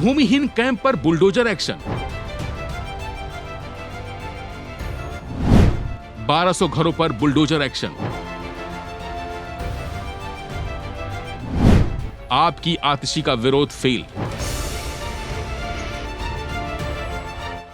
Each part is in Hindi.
भूमिहीन कैंप पर बुलडोजर एक्शन। 1200 घरों पर बुलडोजर एक्शन। आपकी आतिशी का विरोध फेल।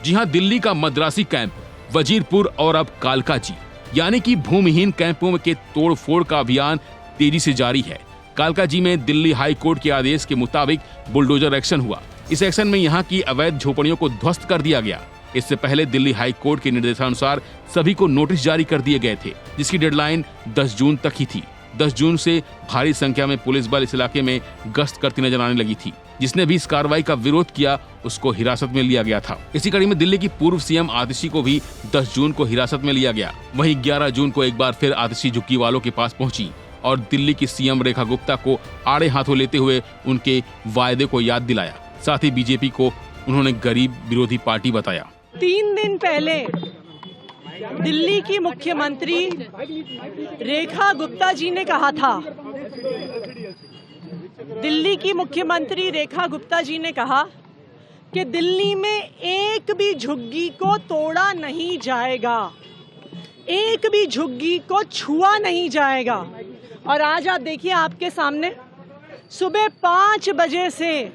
जी हां, दिल्ली का मद्रासी कैंप, वजीरपुर और अब कालकाजी, यानी कि भूमिहीन कैंपों के तोड़फोड़ का अभियान तेजी से जारी है। कालकाजी में दिल्ली हाई कोर्ट के आदेश के मुताबिक बुलडोजर एक्शन हुआ। इस एक्शन में यहां की अवैध झोपड़ियों को ध्वस्त कर दिया गया। इससे पहले दिल्ली हाई कोर्ट के निर्देशानुसार सभी को नोटिस जारी कर दिए गए थे, जिसकी डेडलाइन 10 जून तक ही थी। 10 जून से भारी संख्या में पुलिस बल इस इलाके में गश्त करती नजर आने लगी थी। जिसने भी इस कार्रवाई का विरोध किया उसको हिरासत में लिया गया था। इसी कड़ी में दिल्ली की पूर्व सीएम आतिशी को भी 10 जून को हिरासत में लिया गया। वहीं 11 जून को एक बार फिर आतिशी झुग्गी वालों के पास पहुंची और दिल्ली की सीएम रेखा गुप्ता को आड़े हाथों लेते हुए उनके वायदे को याद दिलाया। साथ ही बीजेपी को उन्होंने गरीब विरोधी पार्टी बताया। 3 दिन पहले दिल्ली की मुख्यमंत्री रेखा गुप्ता जी ने कहा था, दिल्ली की मुख्यमंत्री रेखा गुप्ता जी ने कहा कि दिल्ली में एक भी झुग्गी को तोड़ा नहीं जाएगा, एक भी झुग्गी को छुआ नहीं जाएगा। और आज आप देखिए, आपके सामने सुबह 5 बजे से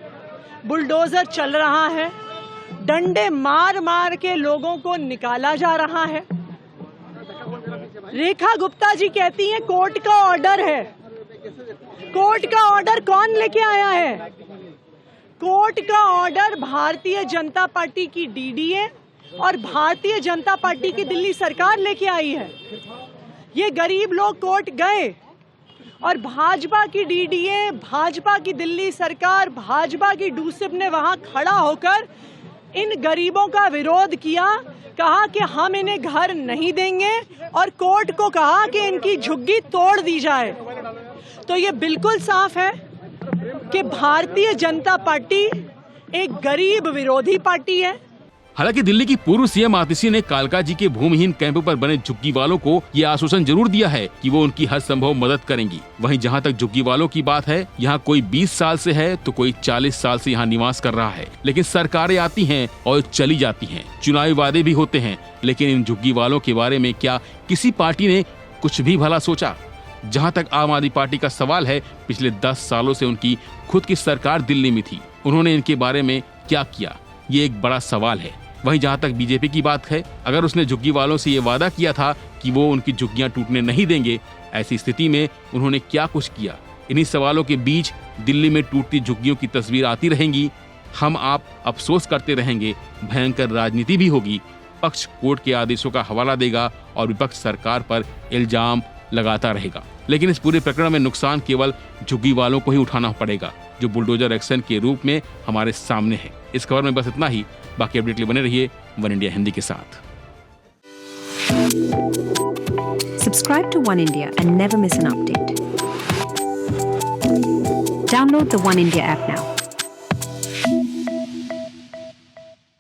बुलडोजर चल रहा है, डंडे मार मार के लोगों को निकाला जा रहा है। रेखा गुप्ता जी कहती हैं कोर्ट का ऑर्डर है। कोर्ट का ऑर्डर कौन लेके आया है? कोर्ट का ऑर्डर भारतीय जनता पार्टी की डीडीए और भारतीय जनता पार्टी की दिल्ली सरकार लेके आई है। ये गरीब लोग कोर्ट गए और भाजपा की डीडीए, भाजपा की दिल्ली सरकार, भाजपा की डूसिब ने वहां खड़ा होकर इन गरीबों का विरोध किया, कहा कि हम इन्हें घर नहीं देंगे और कोर्ट को कहा कि इनकी झुग्गी तोड़ दी जाए। तो ये बिल्कुल साफ है कि भारतीय जनता पार्टी एक गरीब विरोधी पार्टी है। हालांकि दिल्ली की पूर्व सीएम आतिशी ने कालकाजी के भूमिहीन कैंपों पर बने झुग्गी वालों को ये आश्वासन जरूर दिया है कि वो उनकी हर संभव मदद करेंगी। वहीं जहां तक झुग्गी वालों की बात है, यहाँ कोई 20 साल से है तो कोई 40 साल से यहाँ निवास कर रहा है। लेकिन सरकारें आती हैं और चली जाती हैं, चुनावी वादे भी होते हैं, लेकिन इन झुग्गी वालों के बारे में क्या किसी पार्टी ने कुछ भी भला सोचा? जहाँ तक आम आदमी पार्टी का सवाल है, पिछले 10 सालों से उनकी खुद की सरकार दिल्ली में थी, उन्होंने इनके बारे में क्या किया, ये एक बड़ा सवाल है। वहीं जहां तक बीजेपी की बात है, अगर उसने झुग्गी वालों से ये वादा किया था कि वो उनकी झुग्गियां टूटने नहीं देंगे, ऐसी स्थिति में उन्होंने क्या कुछ किया? इन्हीं सवालों के बीच दिल्ली में टूटती झुग्गियों की तस्वीर आती रहेंगी, हम आप अफसोस करते रहेंगे, भयंकर राजनीति भी होगी। पक्ष कोर्ट के आदेशों का हवाला देगा और विपक्ष सरकार पर इल्जाम लगाता रहेगा। लेकिन इस पूरे प्रकरण में नुकसान केवल झुग्गी वालों को ही उठाना पड़ेगा, जो बुलडोजर एक्शन के रूप में हमारे सामने है। इस खबर में बस इतना ही। बाकी अपडेट के लिए बने रहिए वन इंडिया हिंदी के साथ। Subscribe to One India and never miss an update. Download the One India app now.